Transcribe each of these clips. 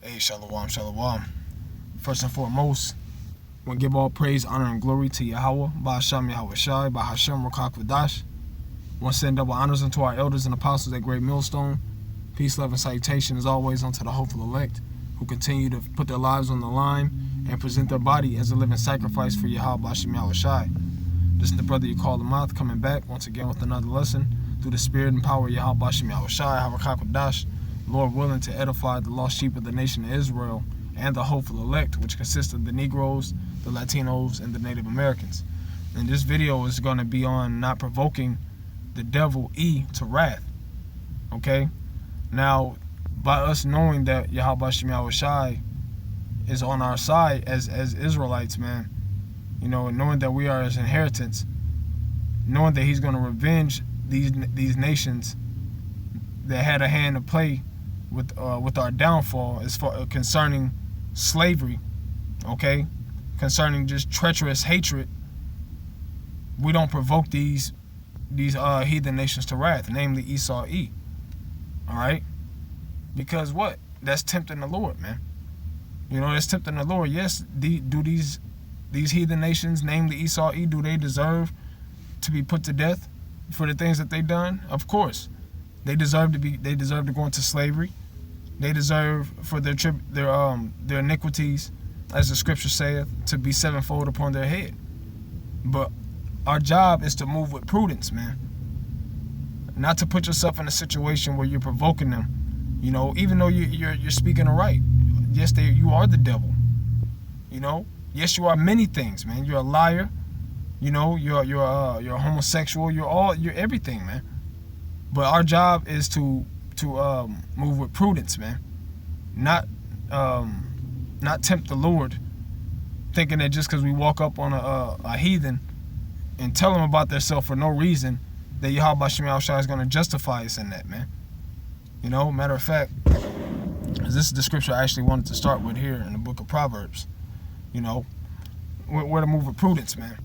Hey, shalom, shalom. First and foremost, I want to give all praise, honor, and glory to Yahweh, Ba'asham Yahweh Shai, Ba'Hashem Rakak Vadash. I want to send double honors unto our elders and apostles at Great Millstone. Peace, love, and salutation as always unto the hopeful elect who continue to put their lives on the line and present their body as a living sacrifice for Yahweh, Ba'Asham Yahweh Shai. This is the brother you call the mouth coming back once again with another lesson through the spirit and power of Yahweh, Ba'Asham Yahweh Shai, Harakak Vadash. Lord willing to edify the lost sheep of the nation of Israel and the hopeful elect, which consists of the Negroes, the Latinos, and the Native Americans. And this video is going to be on not provoking the devil to wrath. Okay? Now, by us knowing that Yahweh Ba'Asham Yahweh Shai is on our side as Israelites, man, you know, and knowing that we are his inheritance, knowing that he's going to revenge these nations that had a hand to play with our downfall as far concerning slavery, okay, concerning just treacherous hatred. We don't provoke these heathen nations to wrath, namely Esau. All right, because what? That's tempting the Lord, man. You know, that's tempting the Lord. Yes, do these heathen nations, namely Esau, do they deserve to be put to death for the things that they done? Of course. They deserve to go into slavery. They deserve for their iniquities, as the scripture saith, to be sevenfold upon their head. But our job is to move with prudence, man. Not to put yourself in a situation where you're provoking them. You know, even though you're speaking the right. Yes, you are the devil. You know, yes, you are many things, man. You're a liar. You know, you're a homosexual. You're everything, man. But our job is to move with prudence, man. Not tempt the Lord, thinking that just because we walk up on a heathen and tell them about themselves for no reason, that Yahweh Ba'Asham Yahweh Shai is going to justify us in that, man. You know, matter of fact, this is the scripture I actually wanted to start with here in the book of Proverbs. You know, we're to move with prudence, man.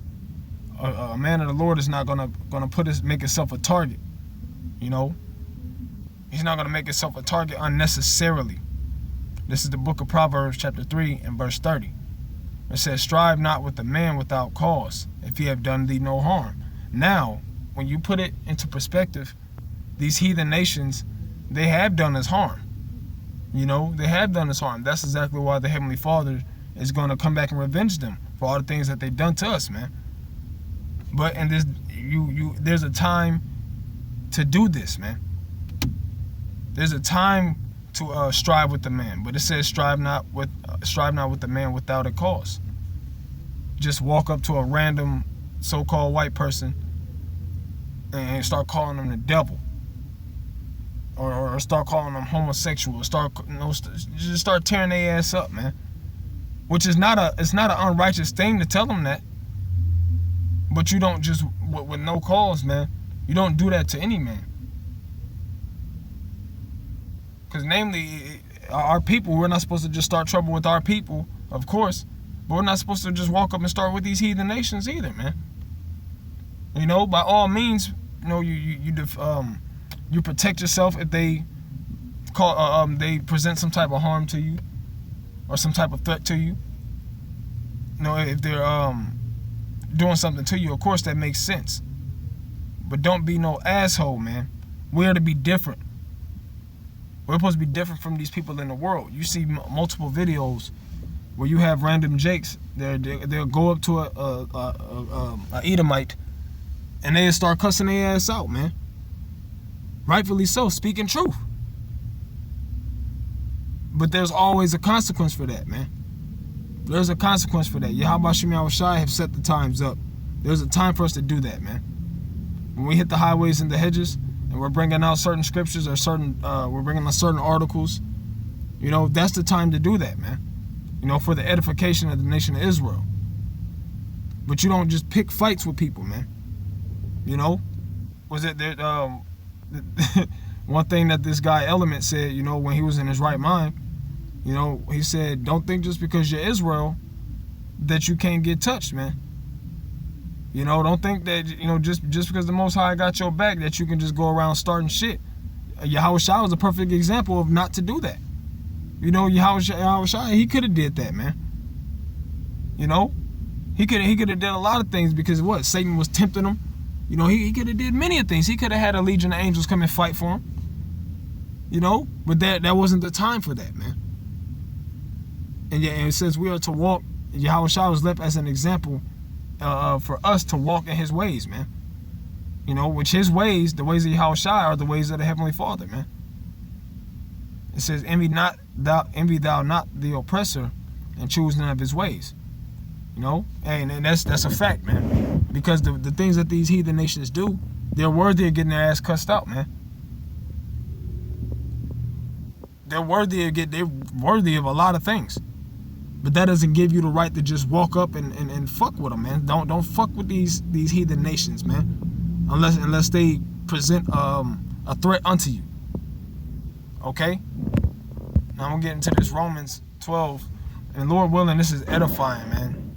A man of the Lord is not gonna make himself a target. You know, he's not going to make himself a target unnecessarily. This is the book of Proverbs chapter 3 and verse 30. It says, strive not with the man without cause, if he have done thee no harm. Now, when you put it into perspective, these heathen nations, they have done us harm. You know, they have done us harm. That's exactly why the Heavenly Father is going to come back and revenge them for all the things that they've done to us, man. But in this, there's a time to do this, man. There's a time to strive with the man, but it says strive not with the man without a cause. Just walk up to a random so-called white person and start calling them the devil, or start calling them homosexual, just start tearing their ass up, man. Which is it's not an unrighteous thing to tell them that, but you don't just with no cause, man. You don't do that to any man. Because namely, our people, we're not supposed to just start trouble with our people, of course. But we're not supposed to just walk up and start with these heathen nations either, man. You know, by all means, you know, you protect yourself if they present some type of harm to you or some type of threat to you. You know, if they're doing something to you, of course that makes sense. But don't be no asshole, man. We're to be different. We're supposed to be different from these people in the world. You see multiple videos where you have random jakes. They'll go up to a Edomite and they'll start cussing their ass out, man. Rightfully so, speaking truth. But there's always a consequence for that, man. There's a consequence for that. Yahweh Ba'Asham Yahweh Shai have set the times up. There's a time for us to do that, man. When we hit the highways and the hedges, and we're bringing out certain scriptures or we're bringing out certain articles, you know, that's the time to do that, man. You know, for the edification of the nation of Israel. But you don't just pick fights with people, man. You know, was it that one thing that this guy Element said, you know, when he was in his right mind, you know, he said, don't think just because you're Israel that you can't get touched, man. You know, don't think that, you know, just because the Most High got your back that you can just go around starting shit. Yahweh Shai was a perfect example of not to do that. You know, Yahushua, he could have did that, man. You know, he could have did a lot of things because what? Satan was tempting him. You know, he could have did many things. He could have had a legion of angels come and fight for him. You know, but that wasn't the time for that, man. And yeah, and it says we are to walk. Yahushua was left as an example for us to walk in his ways, man. You know, which his ways, the ways of Yahushua, are the ways of the Heavenly Father, man. It says, envy thou not the oppressor, and choose none of his ways. You know, and that's a fact, man. Because the things that these heathen nations do, they're worthy of getting their ass cussed out, man. They're worthy of a lot of things. But that doesn't give you the right to just walk up and fuck with them, man. Don't fuck with these heathen nations, man. Unless they present a threat unto you. Okay? Now I'm gonna get into this Romans 12. And Lord willing, this is edifying, man.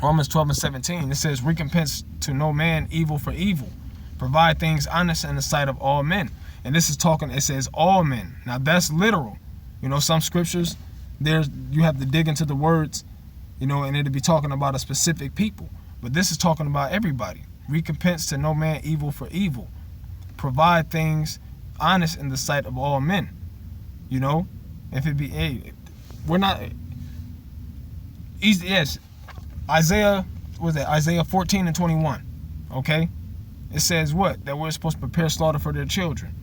Romans 12 and 17. It says, recompense to no man evil for evil. Provide things honest in the sight of all men. And this is talking, it says all men. Now that's literal. You know, some scriptures, you have to dig into the words, you know, and it'll be talking about a specific people. But this is talking about everybody. Recompense to no man evil for evil. Provide things honest in the sight of all men. You know, if it be, hey, we're not, easy, yes, Isaiah 14 and 21, okay? It says what? That we're supposed to prepare slaughter for their children,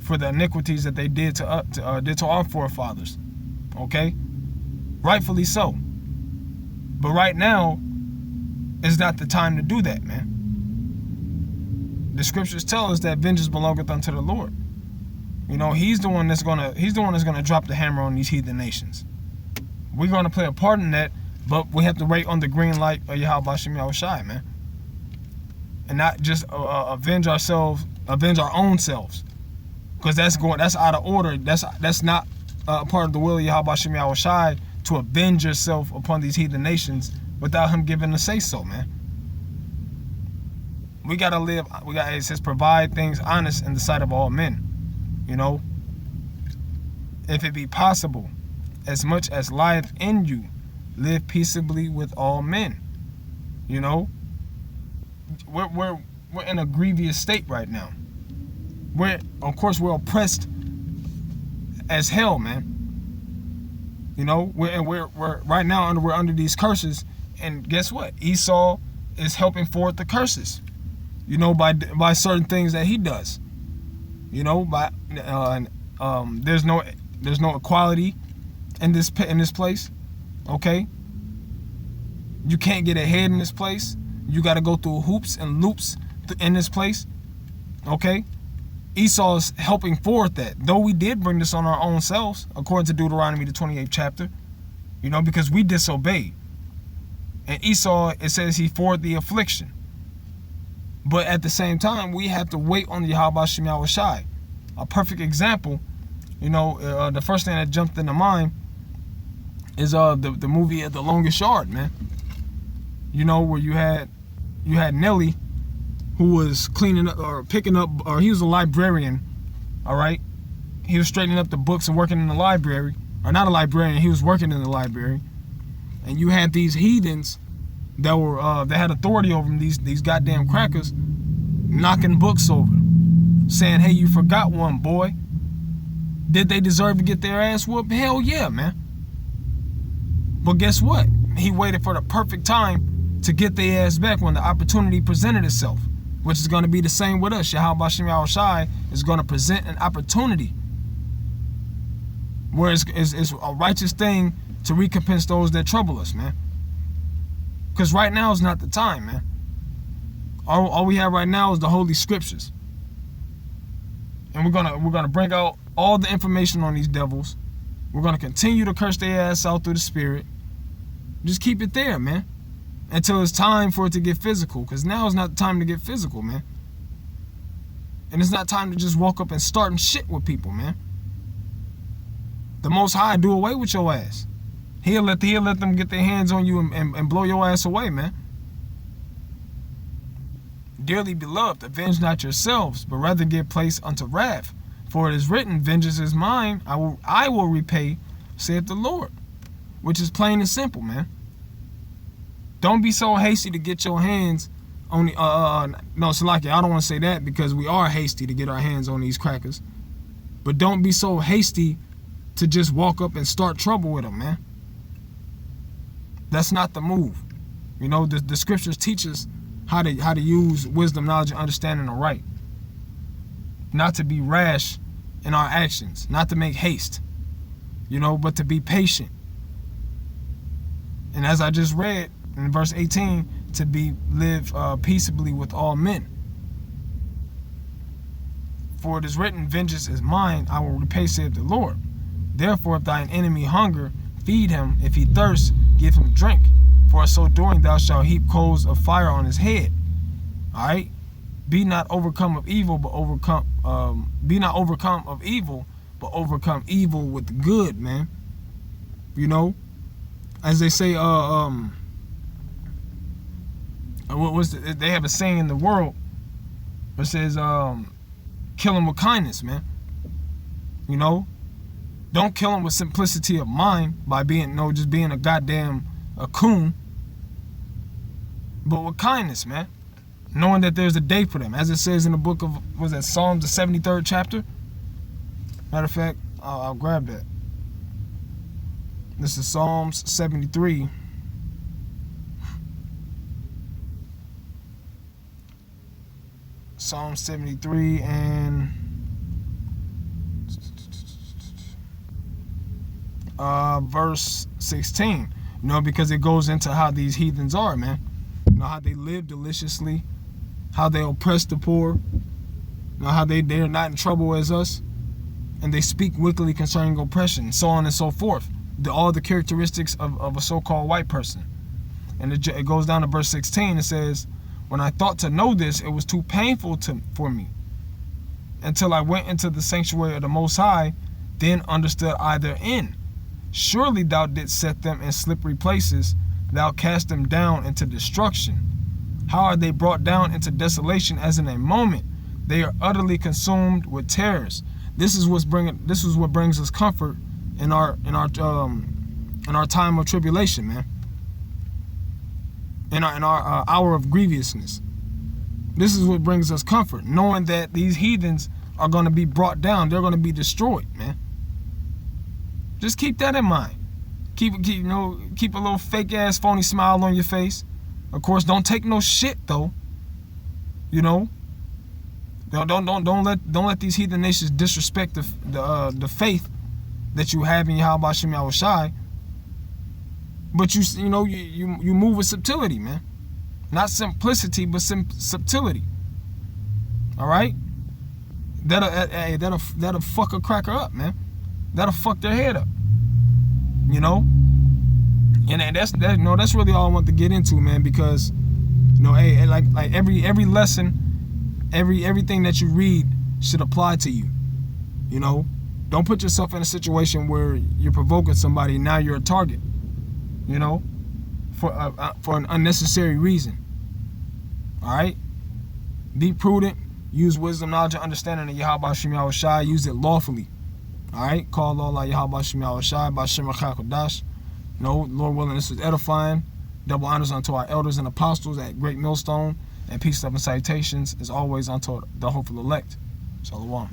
for the iniquities that they did to our forefathers, okay? Rightfully so. But right now is not the time to do that, man. The scriptures tell us that vengeance belongeth unto the Lord. You know, he's the one that's gonna drop the hammer on these heathen nations. We're gonna play a part in that, but we have to wait on the green light of Yahweh Shem Yahushai, man. And not just avenge our own selves. Because that's out of order. That's not part of the will of Yahweh Shem Yahushai to avenge yourself upon these heathen nations without him giving a say so, man. We gotta live, it says provide things honest in the sight of all men. You know, if it be possible, as much as lieth in you, live peaceably with all men. You know, we're in a grievous state right now. Of course we're oppressed as hell, man. You know, we're right now we're under these curses, and guess what? Esau is helping forth the curses. You know, by certain things that he does. You know, there's no equality in this place. Okay, you can't get ahead in this place. You got to go through hoops and loops in this place. Okay, Esau is helping forth that. Though we did bring this on our own selves, according to Deuteronomy the 28th chapter. You know, because we disobeyed. And Esau, it says he forwarded the affliction. But at the same time, we have to wait on the Yahweh Shem Yahushai. A perfect example, you know, the first thing that jumped into mind is the movie The Longest Yard, man. You know, where you had Nelly, who was cleaning up or picking up, or he was a librarian, all right? He was straightening up the books and working in the library, or not a librarian, he was working in the library. And you had these heathens that were that had authority over them, these goddamn crackers, knocking books over, saying, hey, you forgot one, boy. Did they deserve to get their ass whooped? Hell yeah, man. But guess what? He waited for the perfect time to get their ass back when the opportunity presented itself, which is going to be the same with us. Yahweh Shem Yahushai is going to present an opportunity where it's a righteous thing to recompense those that trouble us, man. Because right now is not the time, man. All we have right now is the Holy Scriptures. And we're gonna bring out all the information on these devils. We're gonna continue to curse their ass out through the Spirit. Just keep it there, man. Until it's time for it to get physical. Because now is not the time to get physical, man. And it's not time to just walk up and starting shit with people, man. The Most High do away with your ass. He'll let them get their hands on you and blow your ass away, man. Dearly beloved, avenge not yourselves, but rather give place unto wrath. For it is written, vengeance is mine, I will repay, saith the Lord. Which is plain and simple, man. Don't be so hasty to get your hands on the, no, Salaki, I don't want to say that because we are hasty to get our hands on these crackers. But don't be so hasty to just walk up and start trouble with them, man. That's not the move. You know, the scriptures teach us how to use wisdom, knowledge, and understanding aright. Not to be rash in our actions, not to make haste, you know, but to be patient. And as I just read in verse 18, to live peaceably with all men. For it is written, vengeance is mine, I will repay, saith the Lord. Therefore, if thine enemy hunger, feed him. If he thirst, give him drink. For so doing, thou shalt heap coals of fire on his head. All right. Be not overcome of evil, but overcome. Be not overcome of evil, but overcome evil with good, man. You know, as they say, they have a saying in the world that says, kill him with kindness, man. You know, don't kill him with simplicity of mind by just being a goddamn coon, but with kindness, man. Knowing that there's a day for them, as it says in the book of, was that Psalms, the 73rd chapter? Matter of fact, I'll grab that. This is Psalms 73. Psalm 73 and verse 16. You know, because it goes into how these heathens are, man. You know, how they live deliciously, how they oppress the poor, you know, how they're not in trouble as us, and they speak wickedly concerning oppression, so on and so forth. All the characteristics of a so-called white person. And it goes down to verse 16. It says, when I thought to know this, it was too painful for me. Until I went into the sanctuary of the Most High, then understood I therein. Surely thou didst set them in slippery places, thou cast them down into destruction. How are they brought down into desolation as in a moment? They are utterly consumed with terrors. This is what brings us comfort in our time of tribulation, man. In our hour of grievousness. This is what brings us comfort, knowing that these heathens are going to be brought down. They're going to be destroyed, man. Just keep that in mind. Keep a little fake ass phony smile on your face. Of course, don't take no shit though. You know. Don't let these heathen nations disrespect the faith that you have in Yahweh Shem Yahweh Shai. But you move with subtlety, man. Not simplicity, but subtlety. All right. That'll fuck a cracker up, man. That'll fuck their head up. You know. And that's really all I want to get into, man. Because like every lesson, everything that you read should apply to you. You know. Don't put yourself in a situation where you're provoking somebody. Now you're a target. You know, for an unnecessary reason. All right. Be prudent. Use wisdom, knowledge, and understanding of Yahweh Shem Yahweh Shai. Use it lawfully. All right. Call Allah Yahweh Shem Yahweh Shai by Shem Kodash. No, Lord willing, this is edifying. Double honors unto our elders and apostles at Great Millstone, and peace, love, and salutations as always unto the hopeful elect. Shalom.